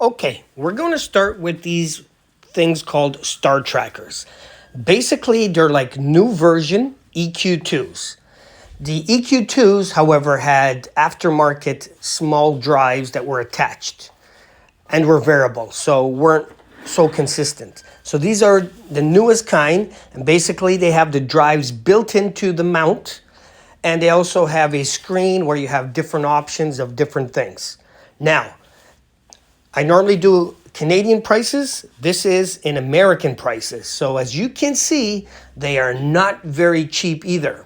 Okay, we're going to start with these things called star trackers. Basically, they're like new version EQ2s. The EQ2s, however, had aftermarket small drives that were attached and were variable, so weren't so consistent. So these are the newest kind, and basically they have the drives built into the mount, and they also have a screen where you have different options of different things. Now, I normally do Canadian prices. This is in American prices. So as you can see, they are not very cheap either.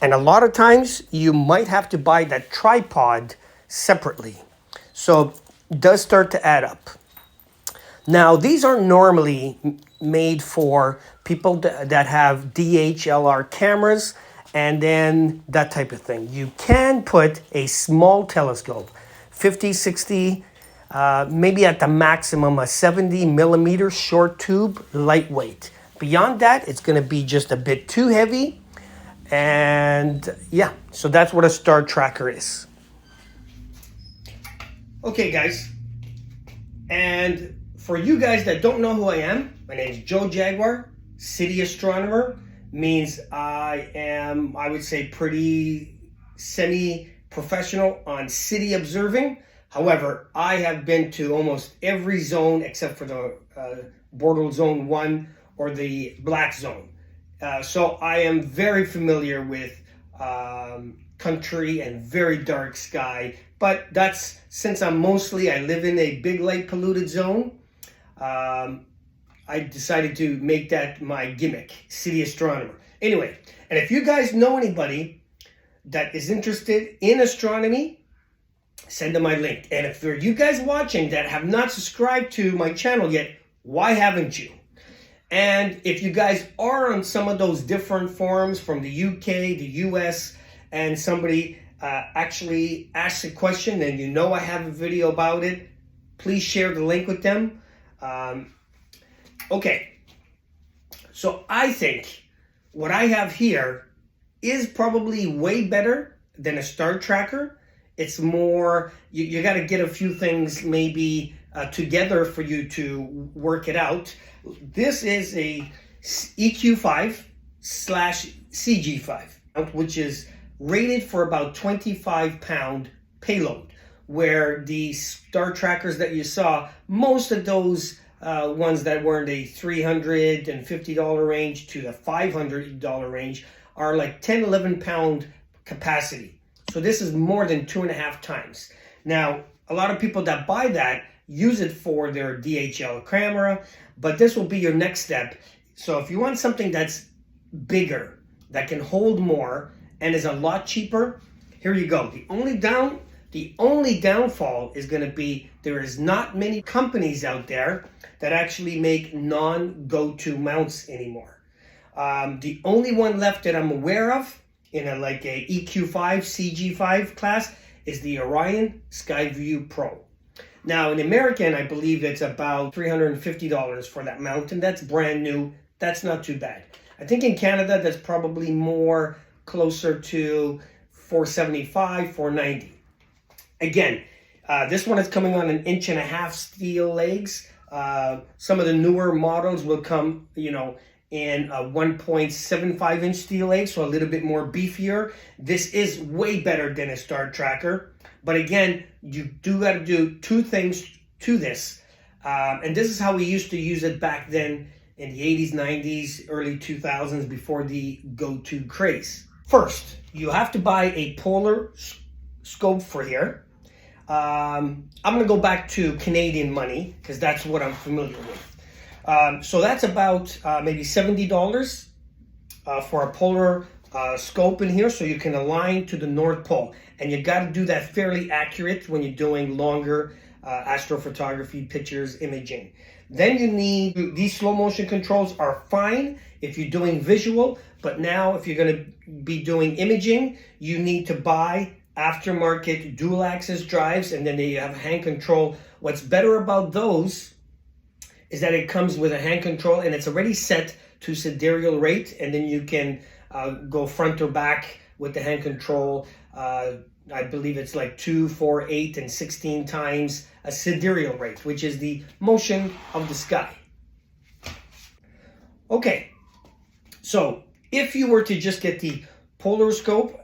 And a lot of times you might have to buy that tripod separately. So it does start to add up. Now, these are normally made for people that have DHLR cameras and then that type of thing. You can put a small telescope, 50, 60, maybe at the maximum a 70 millimeter short tube, lightweight. Beyond that, it's going to be just a bit too heavy. And yeah, so that's what a star tracker is. Okay, guys. And for you guys that don't know who I am, my name is Joe Jaguar, city astronomer. Means I am, I would say, pretty semi-professional on city observing. However, I have been to almost every zone except for the Bordeaux Zone 1 or the Black Zone. So I am very familiar with country and very dark sky. But that's, since I live in a big light polluted zone, I decided to make that my gimmick, city astronomer. Anyway, and if you guys know anybody that is interested in astronomy, send them my link. And if there are you guys watching that have not subscribed to my channel yet, why haven't you? And if you guys are on some of those different forums from the UK, the US, and somebody actually asks a question and you know I have a video about it, please share the link with them. Okay, so I think what I have here is probably way better than a star tracker. It's more, you got to get a few things maybe together for you to work it out. This is a EQ5/CG5, which is rated for about 25-pound payload, where the star trackers that you saw, most of those ones that were in the $350 range to the $500 range are like 10, 11-pound capacity. So this is more than 2.5 times. Now, a lot of people that buy that use it for their DHL camera, but this will be your next step. So if you want something that's bigger, that can hold more, and is a lot cheaper, here you go. The only downfall is going to be there is not many companies out there that actually make non-go-to mounts anymore. The only one left that I'm aware of in a EQ5, CG5 class is the Orion Skyview Pro. Now in American, I believe it's about $350 for that mount, and that's brand new. That's not too bad. I think in Canada, that's probably more closer to $475, $490. Again, this one is coming on 1.5 inch steel legs. Some of the newer models will come, in a 1.75 inch steel leg, so a little bit more beefier. This is way better than a star tracker. But again, you do got to do two things to this. And this is how we used to use it back then in the 80s, 90s, early 2000s, before the go-to craze. First, you have to buy a polar scope for here. I'm going to go back to Canadian money because that's what I'm familiar with. So that's about maybe $70 for a polar scope in here, so you can align to the North Pole. And you got to do that fairly accurate when you're doing longer astrophotography, pictures, imaging. Then you need, these slow motion controls are fine if you're doing visual, but now if you're going to be doing imaging, you need to buy aftermarket dual axis drives, and then they have hand control. What's better about those is that it comes with a hand control and it's already set to sidereal rate, and then you can go front or back with the hand control. I believe it's like 2, 4, 8, and 16 times a sidereal rate, which is the motion of the sky. Okay, so if you were to just get the polariscope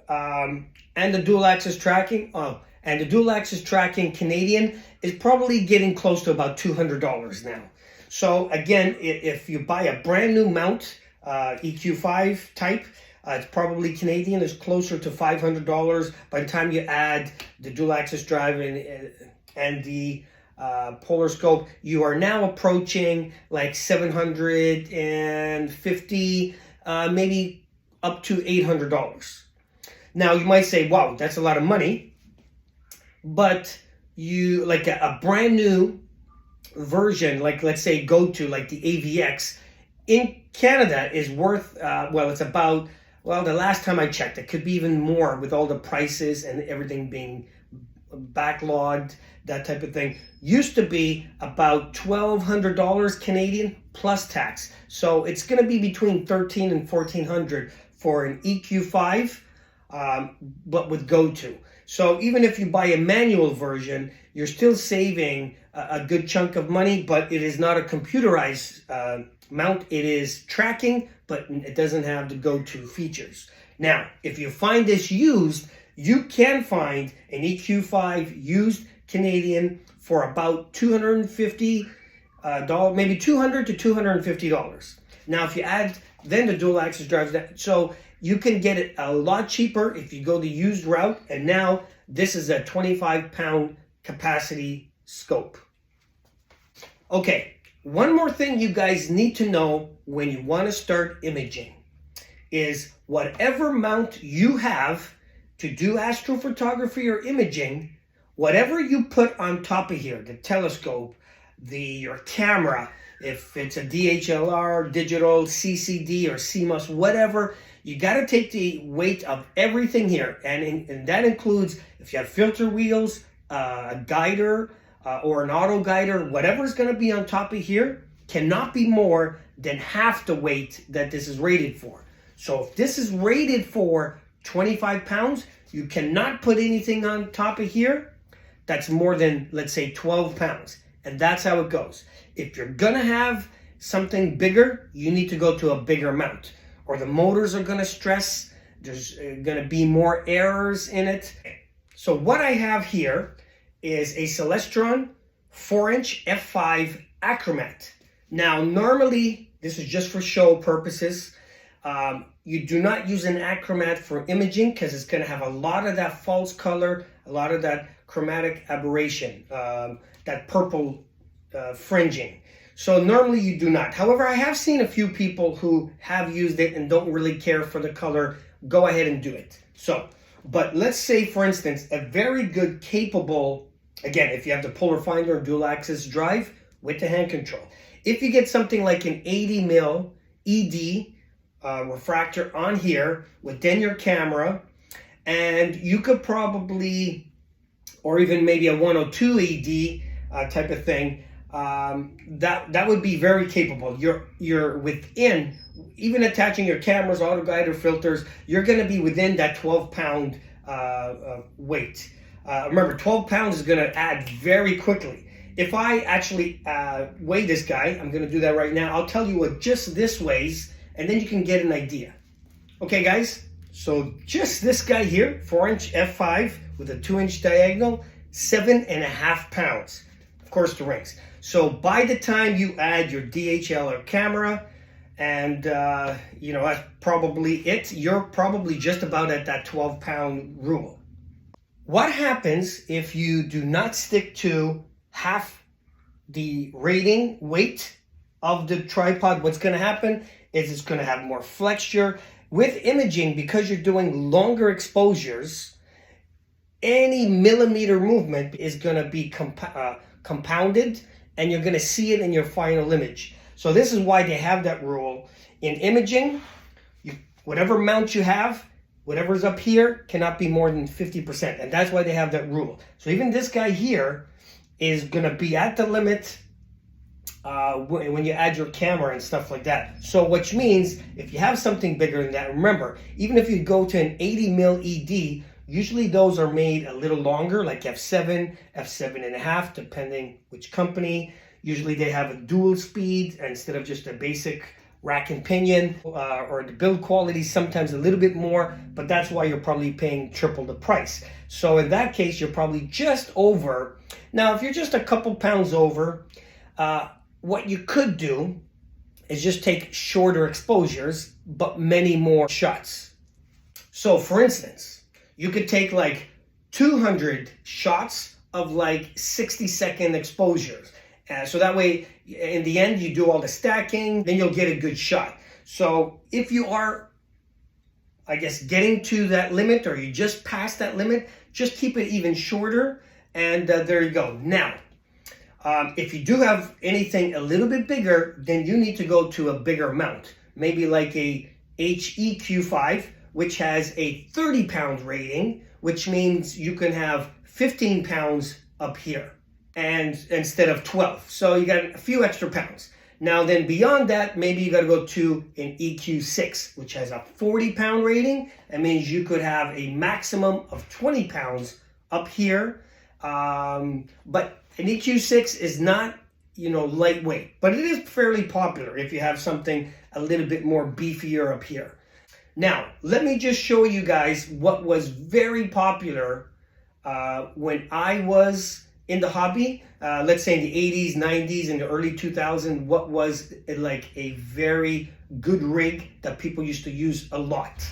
and the dual axis tracking, and the dual axis tracking Canadian is probably getting close to about $200 now. So again, if you buy a brand new mount, EQ5 type, it's probably Canadian, is closer to $500. By the time you add the dual axis drive and the polariscope, you are now approaching like $750, maybe up to $800. Now you might say, wow, that's a lot of money, but you like a brand new version, like let's say go to like the AVX in Canada is worth, well, it's about, well, the last time I checked, it could be even more with all the prices and everything being backlogged, that type of thing. Used to be about $1,200 Canadian plus tax. So it's going to be between $1,300 and $1,400 for an EQ5, but with go-to. So even if you buy a manual version, you're still saving a good chunk of money, but it is not a computerized mount. It is tracking, but it doesn't have the go-to features. Now, if you find this used, you can find an EQ5 used Canadian for about $250, maybe $200 to $250. Now, if you add then the dual axis drives, so you can get it a lot cheaper if you go the used route. And now this is a 25-pound capacity scope. Okay, one more thing you guys need to know when you want to start imaging is whatever mount you have to do astrophotography or imaging, whatever you put on top of here, the telescope, your camera, if it's a DHLR, digital, CCD, or CMOS, whatever, you got to take the weight of everything here. And that includes if you have filter wheels, a guider, or an auto guider, whatever is going to be on top of here cannot be more than half the weight that this is rated for. So if this is rated for 25 pounds, you cannot put anything on top of here that's more than, let's say, 12 pounds. And that's how it goes. If you're going to have something bigger, you need to go to a bigger mount, or the motors are going to stress. There's going to be more errors in it. So what I have here is a Celestron 4-inch f5 Acromet. Now, normally, this is just for show purposes. You do not use an Acromet for imaging because it's going to have a lot of that false color, a lot of that chromatic aberration, that purple fringing. So normally you do not. However, I have seen a few people who have used it and don't really care for the color. Go ahead and do it. So, but let's say, for instance, a very good capable, again, if you have the polar finder dual axis drive with the hand control. If you get something like an 80 mil ED refractor on here with then your camera, and you could probably, or even maybe a 102 ED type of thing, that would be very capable. You're within, even attaching your cameras, auto guide, or filters, you're going to be within that 12-pound weight. Remember, 12 pounds is going to add very quickly. If I actually weigh this guy, I'm going to do that right now. I'll tell you what just this weighs, and then you can get an idea. Okay, guys, so just this guy here, 4-inch f5 with a 2-inch diagonal, 7.5 pounds. Of course, the rings. So by the time you add your DHLR camera, and that's probably it, you're probably just about at that 12-pound rule. What happens if you do not stick to half the rating weight of the tripod? What's going to happen is it's going to have more flexure. With imaging, because you're doing longer exposures, any millimeter movement is going to be compounded, and you're going to see it in your final image. So this is why they have that rule. In imaging, whatever mount you have, whatever's up here cannot be more than 50%. And that's why they have that rule. So even this guy here is going to be at the limit when you add your camera and stuff like that. So which means if you have something bigger than that, remember, even if you go to an 80 mil ED, Usually those are made a little longer, like F7, F7.5, depending which company. Usually they have a dual speed instead of just a basic rack and pinion, or the build quality sometimes a little bit more, but that's why you're probably paying triple the price. So in that case, you're probably just over. Now, if you're just a couple pounds over, what you could do is just take shorter exposures, but many more shots. So for instance, you could take like 200 shots of like 60-second exposures. So that way, in the end, you do all the stacking, then you'll get a good shot. So if you are, I guess, getting to that limit, or you just passed that limit, just keep it even shorter, and there you go. Now, if you do have anything a little bit bigger, then you need to go to a bigger mount. Maybe like a HEQ5, which has a 30-pound rating, which means you can have 15 pounds up here, and instead of 12. So you got a few extra pounds. Now then beyond that, maybe you got to go to an EQ6, which has a 40-pound rating. That means you could have a maximum of 20 pounds up here. But an EQ6 is not, lightweight, but it is fairly popular if you have something a little bit more beefier up here. Now, let me just show you guys what was very popular when I was in the hobby, let's say in the 80s, 90s, and the early 2000s, what was like a very good rig that people used to use a lot.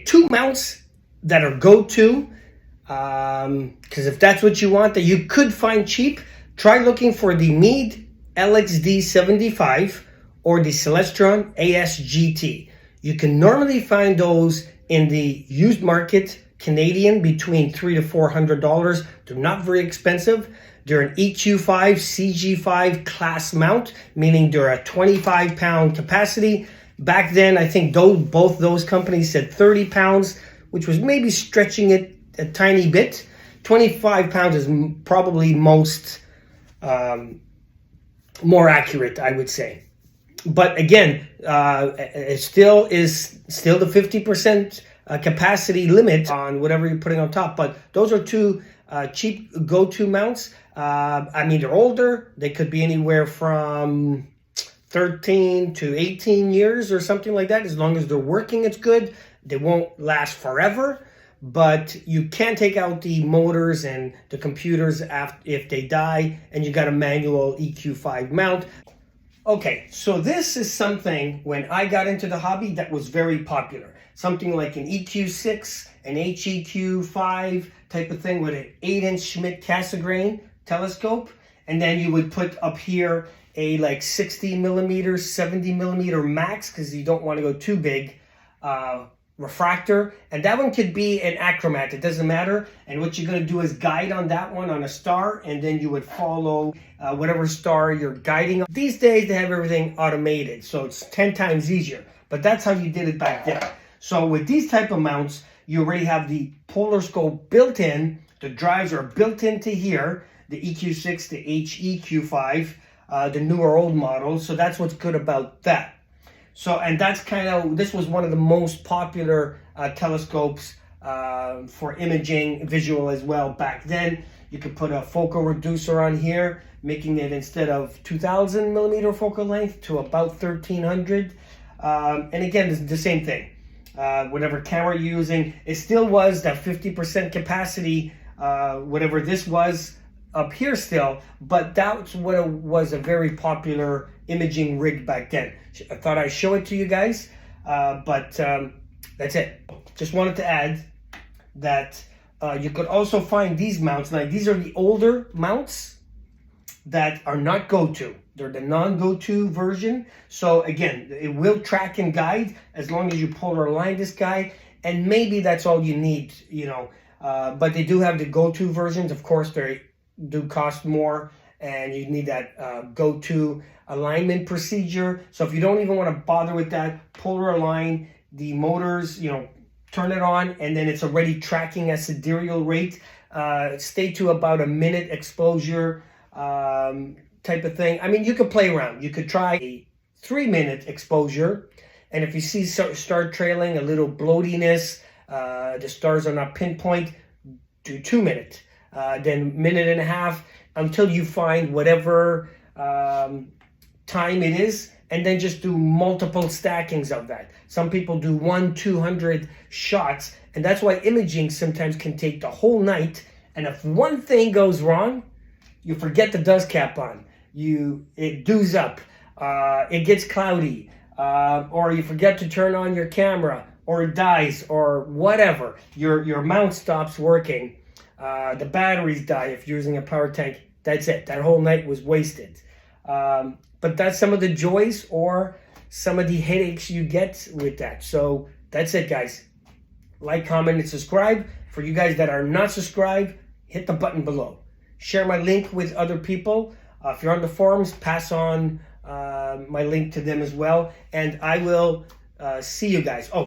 Two mounts that are go-to, because if that's what you want, that you could find cheap, try looking for the Meade LXD75 or the Celestron ASGT. You can normally find those in the used market, Canadian, between $300 to $400. They're not very expensive. They're an EQ5, CG5 class mount, meaning they're a 25-pound capacity. Back then, I think both those companies said 30 pounds, which was maybe stretching it a tiny bit. 25 pounds is probably most more accurate, I would say. But again, it still is the 50% capacity limit on whatever you're putting on top. But those are two cheap go-to mounts. I mean, they're older. They could be anywhere from 13 to 18 years or something like that. As long as they're working, it's good. They won't last forever, but you can take out the motors and the computers if they die, and you got a manual EQ5 mount. Okay, so this is something, when I got into the hobby, that was very popular. Something like an EQ6, an HEQ5 type of thing with an 8-inch Schmidt Cassegrain telescope. And then you would put up here a like 60 millimeter, 70 millimeter max, because you don't want to go too big, refractor. And that one could be an Acromet, it doesn't matter. And what you're going to do is guide on that one on a star, and then you would follow whatever star you're guiding on. These days they have everything automated, so it's 10 times easier, but that's how you did it back then. So with these type of mounts, you already have the polar scope built in. The drives are built into here, the EQ6, the HEQ5, the newer old models. So that's what's good about that. So, and that's this was one of the most popular telescopes for imaging, visual as well back then. You could put a focal reducer on here, making it, instead of 2000 millimeter focal length, to about 1300. And again, it's the same thing. Whatever camera you're using, it still was that 50% capacity, whatever this was up here still, but that's what it was, a very popular imaging rig back then. I thought I'd show it to you guys, but that's it. Just wanted to add that you could also find these mounts. Now, these are the older mounts that are not go-to. They're the non-go-to version. So again, it will track and guide as long as you polar align this guy, and maybe that's all you need, but they do have the go-to versions. Of course, they do cost more, and you need that go-to alignment procedure. So if you don't even want to bother with that, polar align the motors, turn it on, and then it's already tracking at sidereal rate. Stay to about a minute exposure type of thing. I mean, you could play around. You could try a 3-minute exposure, And if you see star trailing, a little bloatiness, the stars are not pinpoint, do 2 minutes, then minute and a half, until you find whatever time it is, and then just do multiple stackings of that. Some people do 200 shots, and that's why imaging sometimes can take the whole night. And if one thing goes wrong, you forget the dust cap on, it dews up, it gets cloudy, or you forget to turn on your camera, or it dies, or whatever. Your mount stops working, the batteries die if you're using a power tank. That's it. That whole night was wasted. But that's some of the joys or some of the headaches you get with that. So that's it, guys. Like, comment, and subscribe. For you guys that are not subscribed, hit the button below. Share my link with other people. If you're on the forums, pass on my link to them as well. And I will see you guys. Oh.